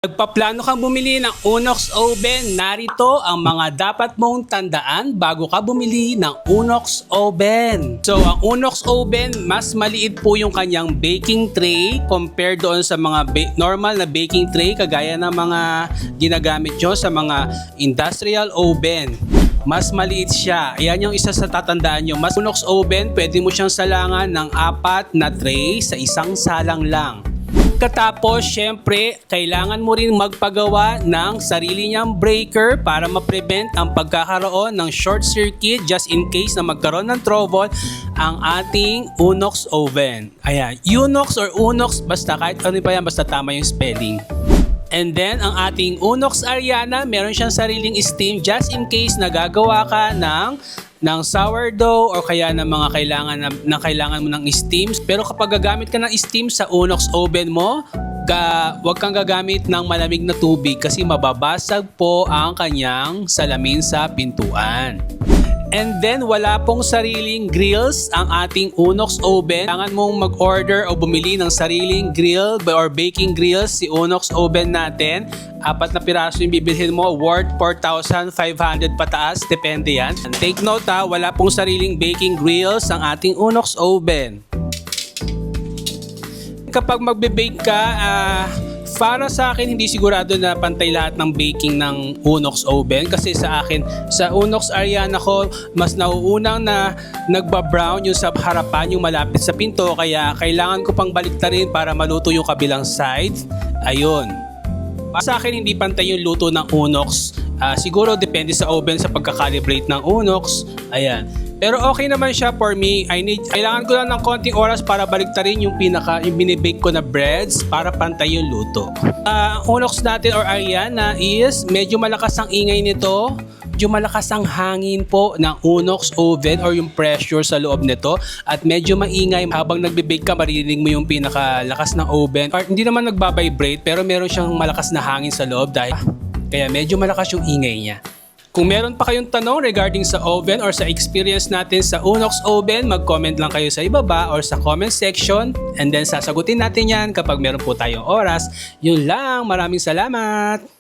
Nagpaplano kang bumili ng Unox Oven, narito ang mga dapat mong tandaan bago ka bumili ng Unox Oven. So, ang Unox Oven, mas maliit po yung kanyang baking tray compared doon sa mga normal na baking tray kagaya ng mga ginagamit nyo sa mga industrial oven. Mas maliit siya. Ayan yung isa sa tatandaan nyo. Mas Unox Oven, pwede mo siyang salangan ng 4 na tray sa isang salang lang. Katapos, syempre, kailangan mo rin magpagawa ng sarili niyang breaker para ma-prevent ang pagkakaroon ng short circuit just in case na magkaroon ng trouble ang ating Unox Oven. Ayan, Unox or Unox, basta kahit ano pa yan, basta tama yung spelling. And then, ang ating Unox Ariana, meron siyang sariling steam just in case na gagawa ka ng sourdough or kaya ng mga kailangan mo ng steam. Pero kapag gagamit ka ng steam sa Unox Oven mo, huwag kang gagamit ng malamig na tubig kasi mababasag po ang kanyang salamin sa pintuan. And then, wala pong sariling grills ang ating Unox Oven. Kailangan mong mag-order o bumili ng sariling grill or baking grills si Unox Oven natin. 4 na piraso yung bibilhin mo, worth 4,500 pataas, depende yan. And take note wala pong sariling baking grills ang ating Unox Oven. Kapag magbe-bake ka, para sa akin, hindi sigurado na pantay lahat ng baking ng Unox Oven kasi sa akin, sa Unox Ariana ko, mas nauunang na nagbabrown yung sa harapan, yung malapit sa pinto, kaya kailangan ko pang baliktarin para maluto yung kabilang side. Ayun. Sa akin, hindi pantay yung luto ng Unox. Siguro depende sa oven sa pagkakalibrate ng Unox. Ayan. Pero okay naman siya for me. Kailangan ko lang ng konting oras para baliktarin yung binibake ko na breads para pantay yung luto. Ang Unox natin or Ariana is medyo malakas ang ingay nito. Medyo malakas ang hangin po ng Unox Oven or yung pressure sa loob nito. At medyo maingay habang nagbe-bake ka, maririnig mo yung pinakalakas ng oven. Or hindi naman nagbabibrate pero meron siyang malakas na hangin sa loob kaya medyo malakas yung ingay niya. Kung meron pa kayong tanong regarding sa oven or sa experience natin sa Unox Oven, mag-comment lang kayo sa ibaba or sa comment section and then sasagutin natin yan kapag meron po tayong oras. Yun lang, maraming salamat!